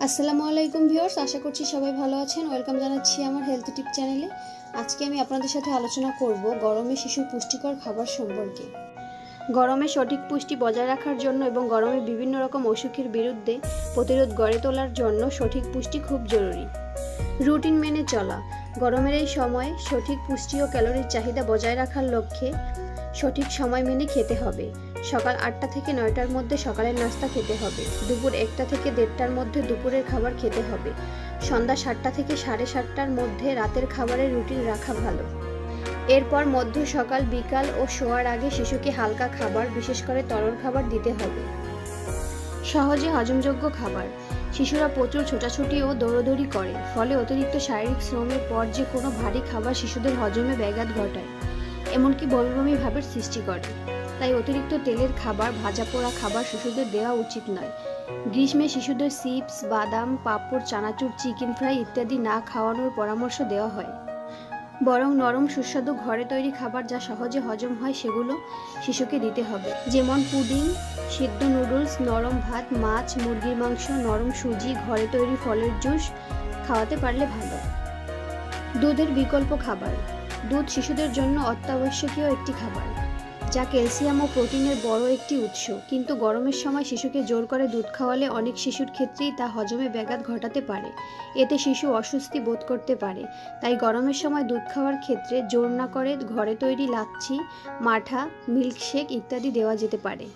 আসসালামু আলাইকুম ভিউয়ার্স, আশা করছি সবাই ভালো আছেন। ওয়েলকাম জানাচ্ছি আমার হেলথ টিপ চ্যানেলে। আজকে আমি আপনাদের সাথে আলোচনা করব গরমে শিশুর পুষ্টিকর খাবার সম্পর্কে। গরমে সঠিক পুষ্টি বজায় রাখার জন্য এবং গরমে বিভিন্ন রকম অসুখের বিরুদ্ধে প্রতিরোধ গড়ে তোলার জন্য সঠিক পুষ্টি খুব জরুরি। রুটিন মেনে চলা। গরমের এই সময় সঠিক পুষ্টি ও ক্যালোরির চাহিদা বজায় রাখার লক্ষ্যে সঠিক সময় মেনে খেতে হবে। সকাল 8টা থেকে 9টার মধ্যে সকালের নাস্তা খেতে হবে। দুপুর 1টা থেকে 1:30টার মধ্যে দুপুরের খাবার খেতে হবে। সন্ধ্যা 7টা থেকে 7:30টার মধ্যে রাতের খাবারের রুটিন রাখা ভালো। এরপর মধ্য সকাল, বিকাল ও শোয়ার আগে শিশুকে হালকা খাবার, বিশেষ করে তরল খাবার দিতে হবে। সহজে হজমযোগ্য খাবার। শিশুরা প্রচুর ছোটাছুটি ও দৌড়দৌড়ি করে, ফলে অতিরিক্ত শারীরিক শ্রমের পর যে কোনো ভারী খাবার শিশুদের হজমে ব্যাঘাত ঘটায়, এমনকি বমি বমি ভাবের সৃষ্টি করে। তাই অতিরিক্ত তেলের খাবার, ভাজা পোড়া খাবার শিশুদের দেওয়া উচিত নয়। গ্রীষ্মে শিশুদের চিপস, বাদাম, পাঁপড়, চানাচুর, চিকেন ফ্রাই ইত্যাদি না খাওয়ানোর পরামর্শ দেওয়া হয়। বরং নরম সুস্বাদু ঘরে তৈরি খাবার যা সহজে হজম হয় সেগুলো শিশুকে দিতে হবে, যেমন পুডিং, সিদ্ধ নুডলস, নরম ভাত, মাছ, মুরগির মাংস, নরম সুজি, ঘরে তৈরি ফলের জুস খাওয়াতে পারলে ভালো। দুধের বিকল্প খাবার। দুধ শিশুদের জন্য অত্যাবশ্যকীয় একটি খাবার, যা ক্যালসিয়াম ও প্রোটিনের বড় একটি উৎস। কিন্তু গরমের সময় শিশুকে জোর করে দুধ খাওয়ালে অনেক শিশুর ক্ষেত্রেই তা হজমে ব্যাঘাত ঘটাতে পারে। এতে শিশু অস্বস্তি বোধ করতে পারে। তাই গরমের সময় দুধ খাওয়ার ক্ষেত্রে জোর না করে ঘরে তৈরি লাচ্ছি, মাঠা, মিল্কশেক ইত্যাদি দেওয়া যেতে পারে।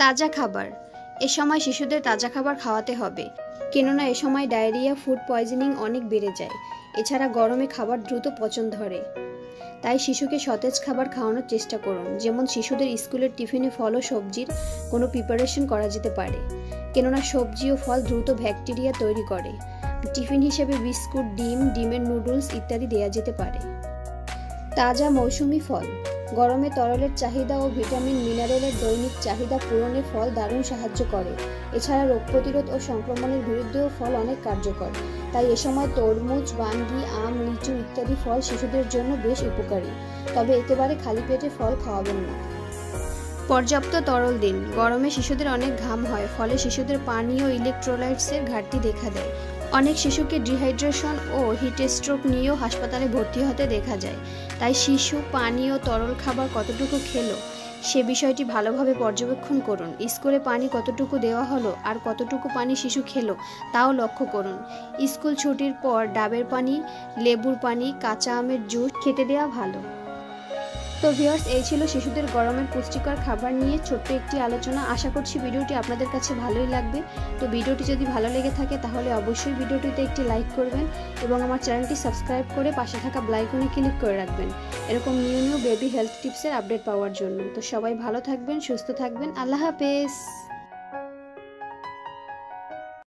তাজা খাবার। এ সময় শিশুদের তাজা খাবার খাওয়াতে হবে, কেননা এ সময় ডায়রিয়া, ফুড পয়জনিং অনেক বেড়ে যায়। এছাড়া গরমে খাবার দ্রুত পচন ধরে। তাই শিশুকে সতেজ খাবার খাওয়ানোর চেষ্টা করুন, যেমন শিশুদের স্কুলের টিফিনে ফল ও সবজির কোনো প্রিপারেশন করা যেতে পারে, কেননা সবজি ও ফল দ্রুত ব্যাকটেরিয়া তৈরি করে। টিফিন হিসেবে বিস্কুট, ডিম, ডিমের নুডলস ইত্যাদি দেওয়া যেতে পারে। তাজা মৌসুমি ফল। গরমে তরলের চাহিদা ও ভিটামিন, মিনারেলের দৈনিক চাহিদা পূরণে ফল দারুণ সাহায্য করে। এছাড়া রোগ প্রতিরোধ ও সংক্রমণের বিরুদ্ধেও ফল অনেক কার্যকর। তাই এ সময় তরমুজ, বাঙ্গি, আম, লিচু ইত্যাদি ফল শিশুদের জন্য বেশ উপকারী। তবে একেবারে খালি পেটে ফল খাওয়াবেন না। পর্যাপ্ত তরল দিন। গরমে শিশুদের অনেক ঘাম হয়, ফলে শিশুদের পানি ও ইলেকট্রোলাইটসের ঘাটতি দেখা দেয়। অনেক শিশুকে ডিহাইড্রেশন ও হিট স্ট্রোক নিয়েও হাসপাতালে ভর্তি হতে দেখা যায়। তাই শিশু পানি ও তরল খাবার কতটুকু খেলো সে বিষয়টি ভালোভাবে পর্যবেক্ষণ করুন। স্কুলে পানি কতটুকু দেওয়া হলো আর কতটুকু পানি শিশু খেলো তাও লক্ষ্য করুন। স্কুল ছুটির পর ডাবের পানি, লেবুর পানি, কাঁচা আমের জুস খেতে দেওয়া ভালো। তো ভিউয়ার্স, এই ছিল শিশুদের গরমের পুষ্টিকর খাবার নিয়ে ছোট্ট একটি আলোচনা। আশা করছি ভিডিওটি আপনাদের কাছে ভালোই লাগবে। তো ভিডিওটি যদি ভালো লেগে থাকে তাহলে অবশ্যই ভিডিওটিতে একটি লাইক করবেন এবং আমার চ্যানেলটি সাবস্ক্রাইব করে পাশে থাকা বেল আইকনে ক্লিক করে রাখবেন, এরকম নিউ বেবি হেলথ টিপসের আপডেট পাওয়ার জন্য। তো সবাই ভালো থাকবেন, সুস্থ থাকবেন। আল্লাহ হাফেজ।